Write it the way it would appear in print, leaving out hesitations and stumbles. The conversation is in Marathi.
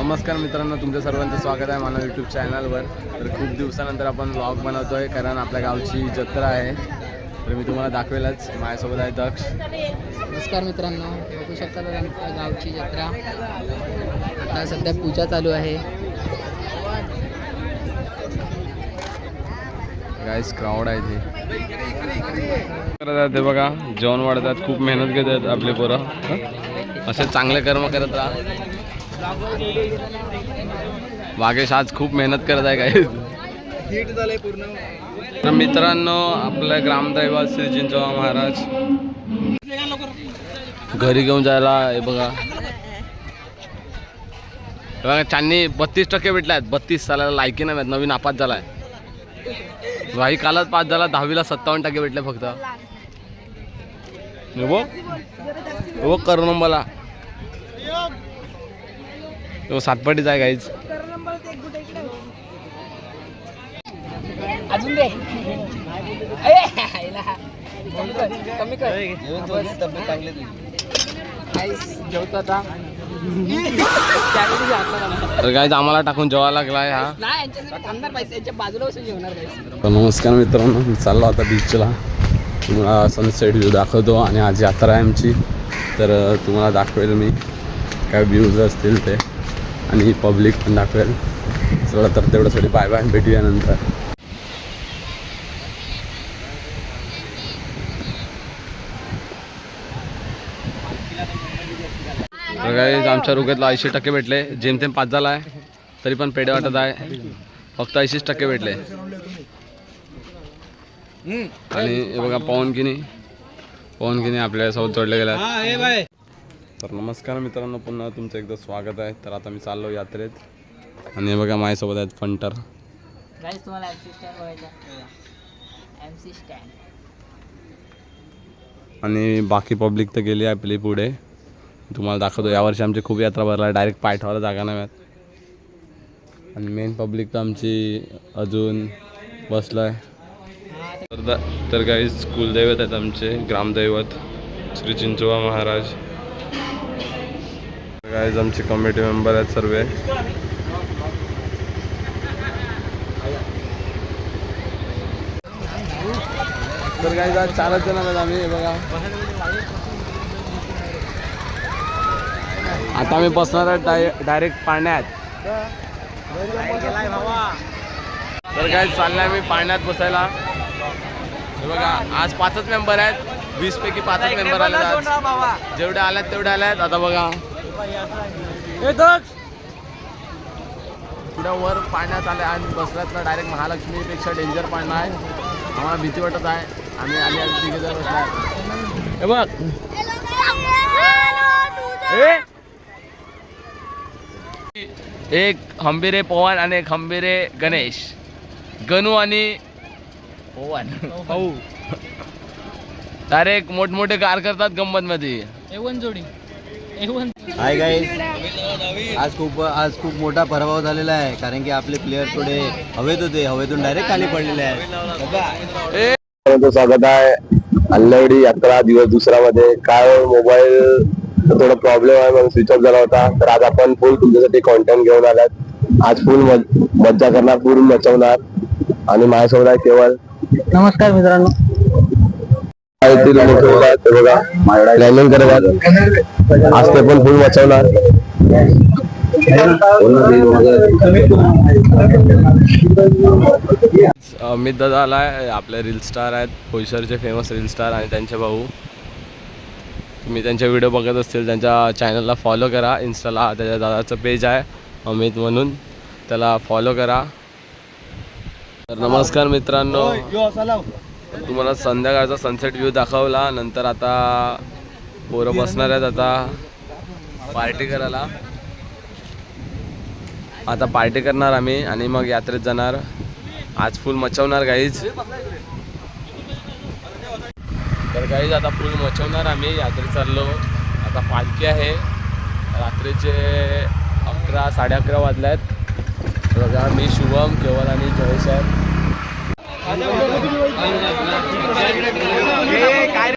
नमस्कार मित्रांनो, तुमच्या सर्वांचं स्वागत आहे माझ्या यूट्यूब चॅनलवर. तर खूप दिवसानंतर आपण व्लॉग बनवतो आहे, कारण आपल्या गावची जत्रा आहे. तर मी तुम्हाला दाखवेलच. माझ्यासोबत आहे दक्ष. नमस्कार मित्रांनो, बघू शकता आमच्या गावची जत्रा. आता सध्या पूजा चालू आहे. गाईस क्राऊड आहे ते बघा, जेवण वाढतात, खूप मेहनत घेतात आपले पोरं. असे चांगले कर्म करत राहा. वागेश आज खूप मेहनत करत आहे काय हिट झालंय पूर्ण. तर मित्रांनो, आपल्या ग्रामदैवत श्री चिंचोबा महाराज घरी घेऊन जायला हे बघा. चांनी 32% भेटल्यात. 32 सालाला लायकी नाही, नवीन नापास झालाय. भाई कालच पास झाला, 10वीला 57% भेटले फक्त. हो करू नंबरला तो सातपाटीच आहे काहीच. अजून दे कमी कर. जेवतो आता. तर काय आम्हाला टाकून जेवायला लागलाय हा. बाजूला बसून जेवणार. नमस्कार मित्रांनो, मी चाललो आता बीचला. तुम्हाला सनसेट व्ह्यू दाखवतो. आणि आज यात्रा आहे आमची, तर तुम्हाला दाखवेल मी काय व्ह्यूज असतील ते, आणि पब्लिक पण दाखवेल. चला तर तेवढ्यासाठी बाय बाय, भेटूया नंतर. तर काय आमच्या रुग्यातला 80% भेटले. जेमतेम पास झाला आहे, तरी पण पेढे वाटत आहे. फक्त 80% भेटले. आणि हे बघा पवनगिनी आपल्यासोबत जोडले गेल्या. तर नमस्कार मित्रांनो, पुन्हा तुमचं एकदा स्वागत आहे. तर आता मी चाललो यात्रेत. आणि हे बघा माझ्यासोबत आहेत फंटर. तुम्हाला MC स्टँड. आणि बाकी पब्लिक तर गेली आहे आपली पुढे. तुम्हाला दाखवतो. यावर्षी आमची खूप यात्रा भरला, डायरेक्ट पाय ठेवायला जागा नाही मिळत. आणि मेन पब्लिक तर आमची अजून बसलं आहे. तर काही कुलदैवत आहेत आमचे, ग्रामदैवत श्री चिंचोबा महाराज. गाईज आमचे कमिटी मेंबर आहेत सर्व. तर गाईज आज 4 जण आहेत आम्ही. हे बघा, आता आम्ही बसणार आहे डायरेक्ट पाण्यात. तर काय चाललंय आम्ही पाण्यात बसायला. हे बघा, आज 5च मेंबर आहेत. 20 पैकी 5च मेंबर आले आज. जेवढे आल्यात तेवढे आल्यात. आता बघा पुढं वर पाण्यात आले आणि बसल्यात ना. डायरेक्ट महालक्ष्मीपेक्षा डेंजर पाणी आहे. आम्हाला भीती वाटत आहे. आम्ही आली आज तिघे जण बसलाय. हे बघ, एक खंबीरे पवन आणि एक खंबीरे गणेश. गणू आणि पवन डायरेक्ट मोठमोठे कार करतात गंमत मध्ये. A1 जोडी. हाय गाईज, आज खूप मोठा पराभव झालेला आहे. कारण की आपले प्लेयर थोडे हवेत होते, हवेतून डायरेक्ट खाली पडलेले आहेत. स्वागत आहे अल्लवडी यात्रा दिवस दुसऱ्यामध्ये. काय मोबाईल थोडा प्रॉब्लेम आहे, मग स्विच ऑफ झाला होता. तर आज आपण फुल तुमच्यासाठी कॉन्टेंट घेऊन आलात. आज फुल मज्जा करणार, फुल मचवणार. आणि माझ्यासोबत आहे केवळ. नमस्कार मित्रांनो. बघा प्लॅनिंग करत आज ते पण फुल मचवणार. अमित दादा आलाय, आपले रील स्टार आहेत, बोईसरचे फेमस रील स्टार. आणि त्यांचे भाऊ, तुम्ही त्यांचे व्हिडिओ बघत असतील, त्यांच्या चॅनलला फॉलो करा. इन्स्टाला त्याच्या दादाचं पेज आहे अमित म्हणून, त्याला फॉलो करा. तर नमस्कार मित्रांनो, तुम्हाला संध्याकाळचा सनसेट व्ह्यू दाखवला. नंतर आता पोरं बसणार आहेत आता पार्टी करायला. आता पार्टी करणार आम्ही आणि मग यात्रेत जाणार. आज फुल मचवणार गाईज. तर गाईज आता फुल मचवणार आम्ही. यात्रेत चाललो. आता पालखी आहे. रात्रीचे 11 11:30 वाजले आहेत. बघा, मी शुभम, केवल आणि जयेश आहे. काय